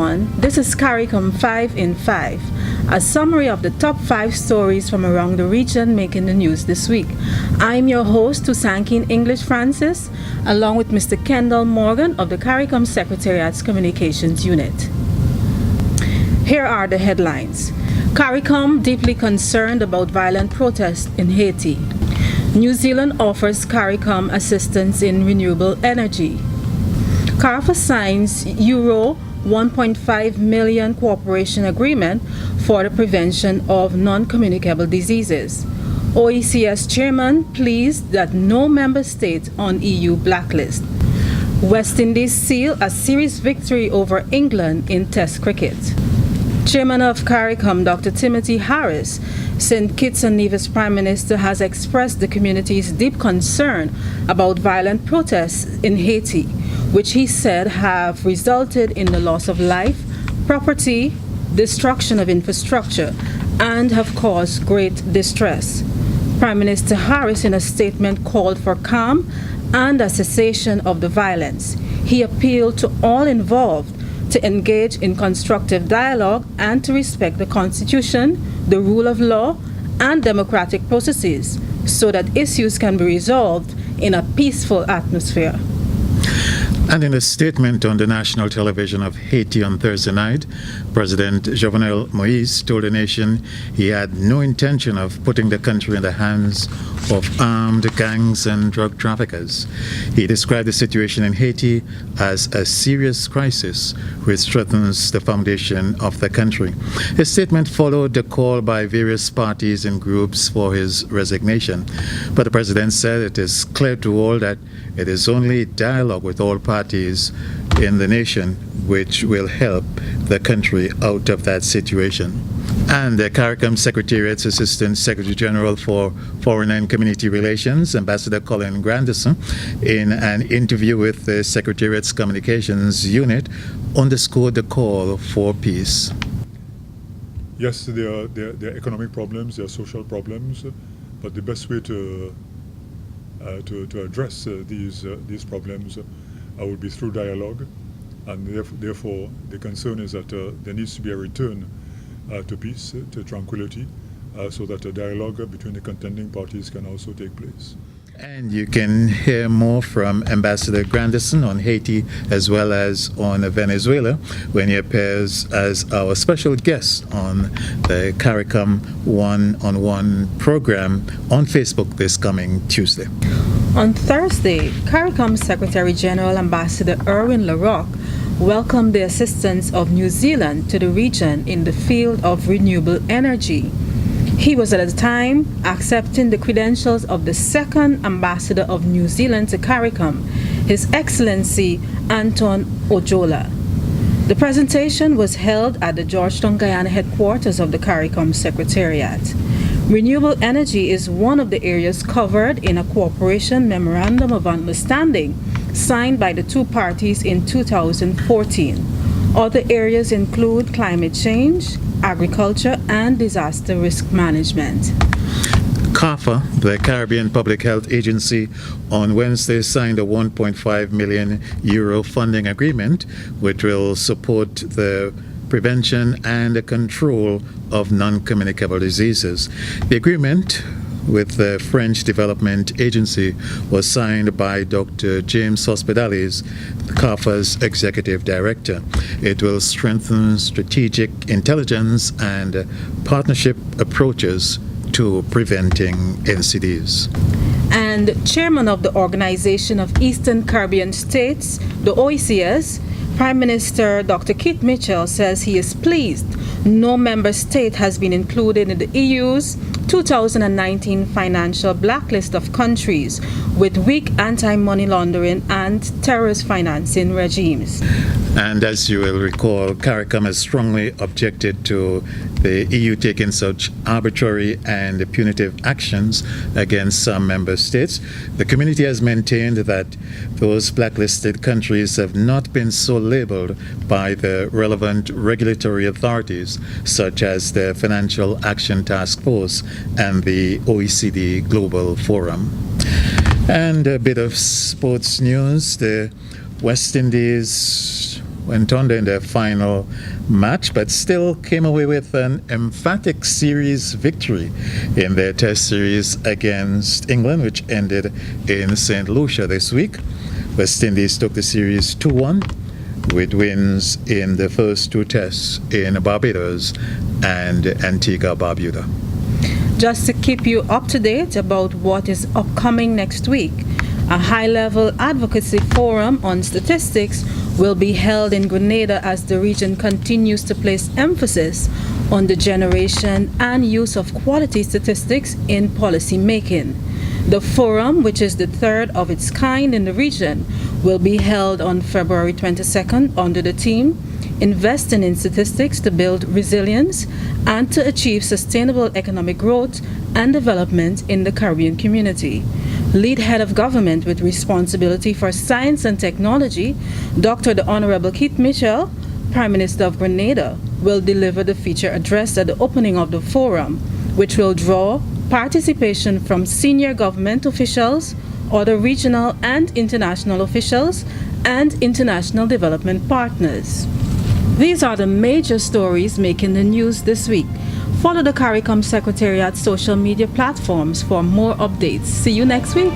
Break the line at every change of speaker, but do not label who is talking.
everyone. This is CARICOM 5 in 5, a summary of the top 5 stories from around the region making the news this week. I'm your host, Tusankin English Francis, along with Mr. Kendall Morgan of the CARICOM Secretariat's Communications Unit. Here are the headlines. CARICOM deeply concerned about violent protests in Haiti. New Zealand offers CARICOM assistance in renewable energy. CARICOM signs Euro 1.5 million cooperation agreement for the prevention of non-communicable diseases. OECS chairman pleased that no member state on EU blacklist. West Indies seal a series victory over England in Test cricket. Chairman of CARICOM, Dr. Timothy Harris, St. Kitts and Nevis Prime Minister, has expressed the community's deep concern about violent protests in Haiti, which he said have resulted in the loss of life, property, destruction of infrastructure, and have caused great distress. Prime Minister Harris, in a statement, called for calm and a cessation of the violence. He appealed to all involved to engage in constructive dialogue and to respect the Constitution, the rule of law, and democratic processes so that issues can be resolved in a peaceful atmosphere.
And in a statement on the national television of Haiti on Thursday night, President Jovenel Moise told the nation he had no intention of putting the country in the hands of armed gangs and drug traffickers. He described the situation in Haiti as a serious crisis which threatens the foundation of the country. His statement followed the call by various parties and groups for his resignation. But the president said it is clear to all that it is only dialogue with all parties in the nation which will help the country out of that situation. And the CARICOM Secretariat's Assistant Secretary General for Foreign and Community Relations, Ambassador Colin Grandison, in an interview with the Secretariat's Communications Unit, underscored the call for peace.
Yes, there are economic problems, there are social problems, but the best way to address these problems would be through dialogue, and therefore the concern is that there needs to be a return to peace, to tranquility, so that a dialogue between the contending parties can also take place.
And you can hear more from Ambassador Grandison on Haiti as well as on Venezuela when he appears as our special guest on the CARICOM One-on-One program on Facebook this coming Tuesday.
On Thursday, CARICOM Secretary General Ambassador Erwin LaRocque welcomed the assistance of New Zealand to the region in the field of renewable energy. He was at the time accepting the credentials of the second ambassador of New Zealand to CARICOM, His Excellency Anton Ojola. The presentation was held at the Georgetown, Guyana headquarters of the CARICOM Secretariat. Renewable energy is one of the areas covered in a cooperation memorandum of understanding signed by the two parties in 2014. Other areas include climate change, agriculture, and disaster risk management.
CARPA, the Caribbean Public Health Agency, on Wednesday signed a 1.5 million euro funding agreement which will support the prevention and the control of non-communicable diseases. The agreement with the French Development Agency was signed by Dr. James Hospitalis, CARPA's executive director. It will strengthen strategic intelligence and partnership approaches to preventing NCDs.
And chairman of the Organization of Eastern Caribbean States, the OECS, Prime Minister Dr. Keith Mitchell says he is pleased no member state has been included in the EU's 2019 financial blacklist of countries with weak anti-money laundering and terrorist financing regimes.
And as you will recall, CARICOM has strongly objected to the EU taking such arbitrary and punitive actions against some member states. The community has maintained that those blacklisted countries have not been so labeled by the relevant regulatory authorities, such as the Financial Action Task Force and the OECD Global Forum. And a bit of sports news. The West Indies went under in their final match, but still came away with an emphatic series victory in their test series against England, which ended in St. Lucia this week. West Indies took the series 2-1 with wins in the first two tests in Barbados and Antigua Barbuda.
Just to keep you up to date about what is upcoming next week, a high-level advocacy forum on statistics will be held in Grenada as the region continues to place emphasis on the generation and use of quality statistics in policy making. The forum, which is the third of its kind in the region, will be held on February 22nd under the theme Investing in Statistics to Build Resilience and to Achieve Sustainable Economic Growth and Development in the Caribbean Community. Lead Head of Government with responsibility for science and technology, Dr. the Honorable Keith Mitchell, Prime Minister of Grenada, will deliver the feature address at the opening of the forum, which will draw participation from senior government officials, other regional and international officials, and international development partners. These are the major stories making the news this week. Follow the CARICOM Secretariat social media platforms for more updates. See you next week.